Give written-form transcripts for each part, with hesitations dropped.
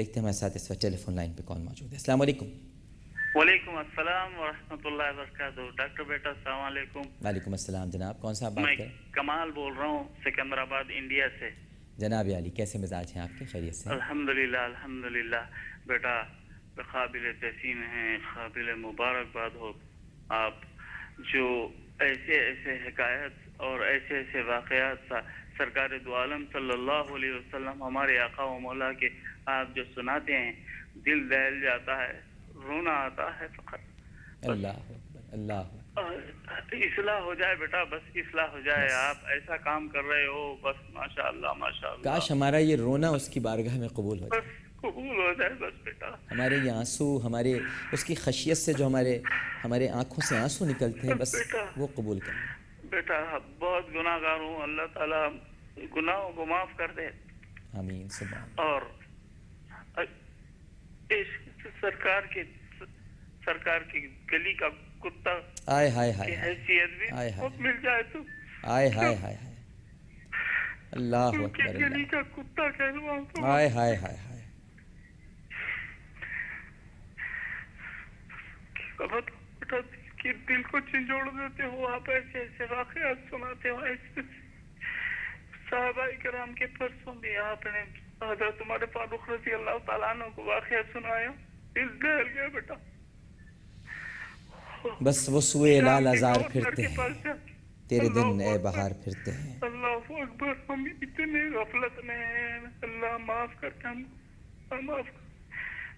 دیکھتے ہیں ہمارے ساتھ اس وقت ٹیلی فون لائن پہ کون موجود ہے. السلام علیکم. وعلیکم السلام ورحمۃ اللہ وبرکاتہ. ڈاکٹر بیٹا السلام علیکم. وعلیکم السلام جناب. کون صاحب میں بات کریں؟ کمال بول رہا ہوں سکندرآباد انڈیا سے. جناب علی کیسے مزاج ہیں آپ کے؟ خیریت سے ہیں؟ الحمدللہ بیٹا قابل تحسین ہیں. قابل مبارکباد ہو آپ جو ایسے ایسے حکایت اور ایسے ایسے واقعات سرکار دو عالم صلی اللہ علیہ وسلم ہمارے آقا و مولا کے آپ جو سناتے ہیں دل دہل جاتا ہے, رونا آتا ہے. فقط اللہ اکبر, اللہ اکبر. اصلاح ہو جائے بیٹا, بس اصلاح ہو جائے. بس آپ ایسا کام کر رہے ہو, بس ماشاء اللہ ماشاء اللہ. کاش ہمارا یہ رونا اس کی بارگاہ میں قبول ہو جائے. بس قبول ہو جائے بس بیٹا. ہمارے یہ آنسو, ہمارے اس کی خشیت سے جو ہمارے آنکھوں سے آنسو نکلتے ہیں, بس بیٹا وہ قبول کر لیں. بیٹا بہت گناہ گار ہوں, اللہ تعالیٰ گناہوں کو معاف کر دے. آمین سبحان. اور سرکار کی گلی کا کتا آئے ہائے ہائے کی ہائے حیثیت بھی آئے ہائے مل جائے تو آئے ہائے ہائے ہائے. اللہ ان کی اکبر, گلی اللہ. کا کتا کہلواؤں تو آئے ہائے ہائے ہائے. بیٹا دل کو چنجوڑ دیتے ہو آپ. ایسے ایسے واقعات سناتے ہو. ایسے صحابہ کرام کے پرسوں بھی آپ نے حضرت عمر فاروق رضی اللہ تعالیٰ عنہ کو واقعہ سنایا, دل دہل گیا بیٹا. بس وہ سوئے لال شام کے ازار گورنر پھرتے کے ہیں, پاس جا تیرے دن اللہ اے اکبر, بہار پھرتے ہیں. اللہ اکبر. ہم اتنے غفلت میں ہیں, اللہ معاف کرتے ہم معاف کر.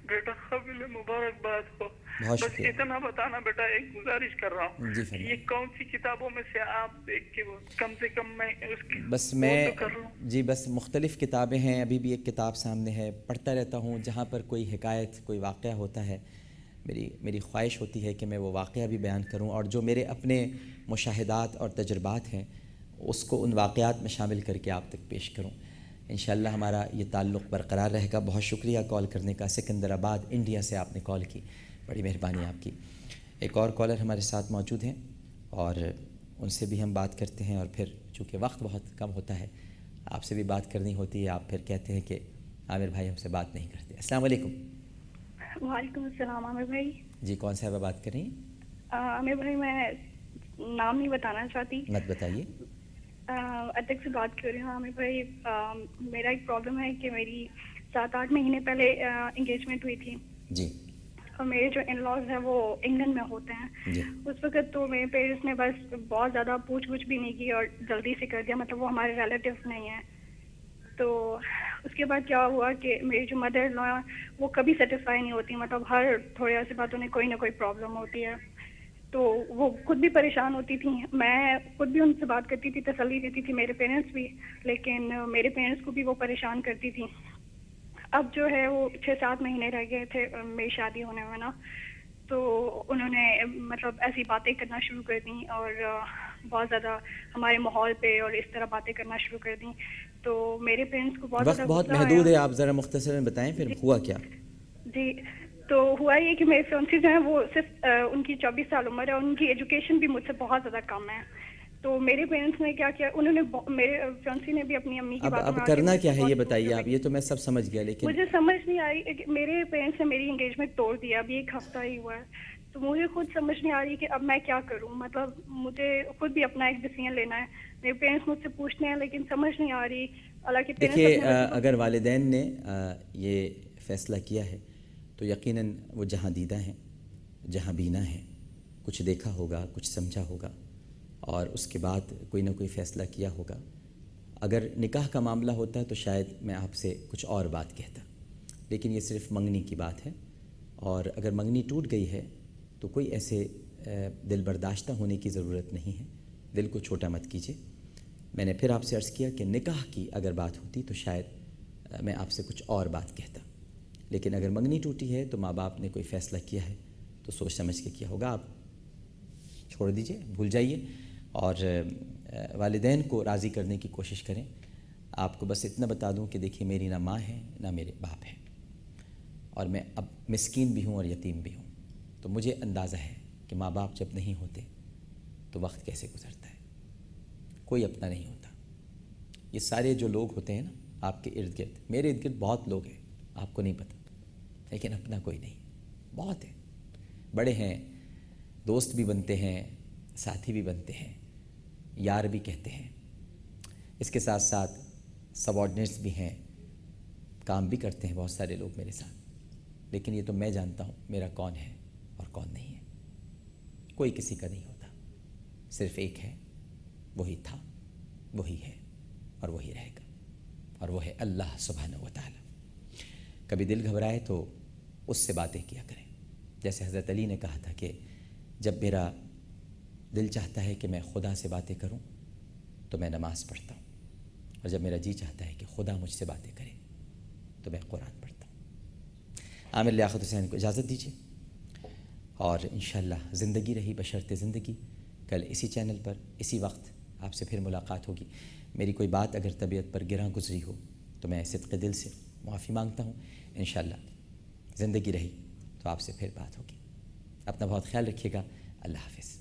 بیٹا قابل مبارکباد ہو. بہت بس شکریہ. اتنا بتانا بیٹا, ایک گزارش کر رہا ہوں جی کہ فرمائیں. یہ کون سی کتابوں میں سے آپ دیکھ کے کم سے کم میں اس کی بس وہ میں تو کر رہا ہوں. جی بس مختلف کتابیں ہیں, ابھی بھی ایک کتاب سامنے ہے, پڑھتا رہتا ہوں. جہاں پر کوئی حکایت, کوئی واقعہ ہوتا ہے, میری خواہش ہوتی ہے کہ میں وہ واقعہ بھی بیان کروں, اور جو میرے اپنے مشاہدات اور تجربات ہیں اس کو ان واقعات میں شامل کر کے آپ تک پیش کروں. انشاءاللہ ہمارا یہ تعلق برقرار رہے گا. بہت شکریہ کال کرنے کا. سکندرآباد انڈیا سے آپ نے کال کی, بڑی مہربانی آپ کی. ایک اور کالر ہمارے ساتھ موجود ہیں اور ان سے بھی ہم بات کرتے ہیں, اور پھر چونکہ وقت بہت کم ہوتا ہے, آپ سے بھی بات کرنی ہوتی ہے, آپ پھر کہتے ہیں کہ عامر بھائی ہم سے بات نہیں کرتے. السلام علیکم. وعلیکم السلام عامر بھائی. جی کون صاحبہ بات کر رہی ہیں؟ عامر بھائی میں نام نہیں بتانا چاہتی. مت بتائیے. اٹک سے بات کر رہی ہوں. عامر بھائی میرا ایک پرابلم ہے کہ میری 7-8 مہینے پہلے انگیجمنٹ ہوئی تھی. جی. اور میرے جو ان لاز ہیں وہ انگلینڈ میں ہوتے ہیں. جی. اس وقت تو میرے پیرنٹس نے بس بہت زیادہ پوچھ گچھ بھی نہیں کی اور جلدی سے کر دیا, مطلب وہ ہمارے ریلیٹیوز نہیں ہیں. تو اس کے بعد کیا ہوا کہ میری جو مدر ان لا وہ کبھی سیٹسفائی نہیں ہوتی, مطلب ہر تھوڑے عرصے بعد انہیں کوئی نہ کوئی پرابلم ہوتی ہے. تو وہ خود بھی پریشان ہوتی تھیں, میں خود بھی ان سے بات کرتی تھی, تسلی دیتی تھی, میرے پیرنٹس بھی, لیکن میرے پیرنٹس کو بھی وہ پریشان کرتی تھیں. اب جو ہے وہ 6-7 مہینے رہ گئے تھے میری شادی ہونے میں نا, تو انہوں نے مطلب ایسی باتیں کرنا شروع کر دیں اور بہت زیادہ ہمارے ماحول پہ اور اس طرح باتیں کرنا شروع کر دیں. تو میرے پیرنٹس کو بہت وقت زیادہ بہت غصہ محدود ہے, آیا. آپ ذرا مختصر میں بتائیں پھر ہوا کیا؟ جی تو ہوا یہ کہ میرے فیونسی جو ہیں وہ صرف ان کی 24 سال عمر ہے اور ان کی ایجوکیشن بھی مجھ سے بہت زیادہ کم ہے. تو میرے پیرنٹس نے کیا کیا, انہوں نے میرے فیونسی نے بھی اپنی امی کی باتوں میں اب کرنا کیا ہے یہ بتائیے آپ. یہ تو میں سب سمجھ گیا, لیکن مجھے سمجھ نہیں آئی کہ میرے پیرنٹس نے میری انگیجمنٹ توڑ دیا, ابھی 1 ہفتہ ہی ہوا ہے. تو مجھے خود سمجھ نہیں آ رہی کہ اب میں کیا کروں, مطلب مجھے خود بھی اپنا ایک ڈیسیژن لینا ہے. میرے پیرنٹس مجھ سے پوچھتے ہیں لیکن سمجھ نہیں آ رہی. حالانکہ دیکھیے اگر والدین نے یہ فیصلہ کیا ہے تو یقیناً وہ جہاں دیدہ ہیں, جہاں بینا ہیں, کچھ دیکھا ہوگا, کچھ سمجھا ہوگا, اور اس کے بعد کوئی نہ کوئی فیصلہ کیا ہوگا. اگر نکاح کا معاملہ ہوتا تو شاید میں آپ سے کچھ اور بات کہتا, لیکن یہ صرف منگنی کی بات ہے. اور اگر منگنی ٹوٹ گئی ہے تو کوئی ایسے دل برداشتہ ہونے کی ضرورت نہیں ہے. دل کو چھوٹا مت کیجیے. میں نے پھر آپ سے عرض کیا کہ نکاح کی اگر بات ہوتی تو شاید میں آپ سے کچھ اور بات کہتا, لیکن اگر منگنی ٹوٹی ہے تو ماں باپ نے کوئی فیصلہ کیا ہے تو سوچ سمجھ کے کیا ہوگا. آپ چھوڑ دیجئے, بھول جائیے, اور والدین کو راضی کرنے کی کوشش کریں. آپ کو بس اتنا بتا دوں کہ دیکھیے میری نہ ماں ہے نہ میرے باپ ہیں, اور میں اب مسکین بھی ہوں اور یتیم بھی ہوں. تو مجھے اندازہ ہے کہ ماں باپ جب نہیں ہوتے تو وقت کیسے گزرتا ہے, کوئی اپنا نہیں ہوتا. یہ سارے جو لوگ ہوتے ہیں نا آپ کے ارد گرد, میرے ارد گرد بہت لوگ ہیں آپ کو نہیں پتہ، لیکن اپنا کوئی نہیں، بہت ہے، بڑے ہیں، دوست بھی بنتے ہیں، ساتھی بھی بنتے ہیں، یار بھی کہتے ہیں، اس کے ساتھ ساتھ سب آرڈینیٹس بھی ہیں، کام بھی کرتے ہیں بہت سارے لوگ میرے ساتھ، لیکن یہ تو میں جانتا ہوں میرا کون ہے اور کون نہیں ہے۔ کوئی کسی کا نہیں ہوتا، صرف ایک ہے، وہی تھا، وہی ہے اور وہی رہے گا، اور وہ ہے اللہ سبحانہ و تعالی۔ کبھی دل گھبرائے تو اس سے باتیں کیا کریں، جیسے حضرت علی نے کہا تھا کہ جب میرا دل چاہتا ہے کہ میں خدا سے باتیں کروں تو میں نماز پڑھتا ہوں، اور جب میرا جی چاہتا ہے کہ خدا مجھ سے باتیں کرے تو میں قرآن پڑھتا ہوں۔ عامر لیاقت حسین کو اجازت دیجیے، اور انشاءاللہ زندگی رہی بشرط زندگی، کل اسی چینل پر اسی وقت آپ سے پھر ملاقات ہوگی۔ میری کوئی بات اگر طبیعت پر گراں گزری ہو تو میں صدق دل سے معافی مانگتا ہوں۔ انشاءاللہ زندگی رہی تو آپ سے پھر بات ہوگی۔ اپنا بہت خیال رکھیے گا، اللہ حافظ۔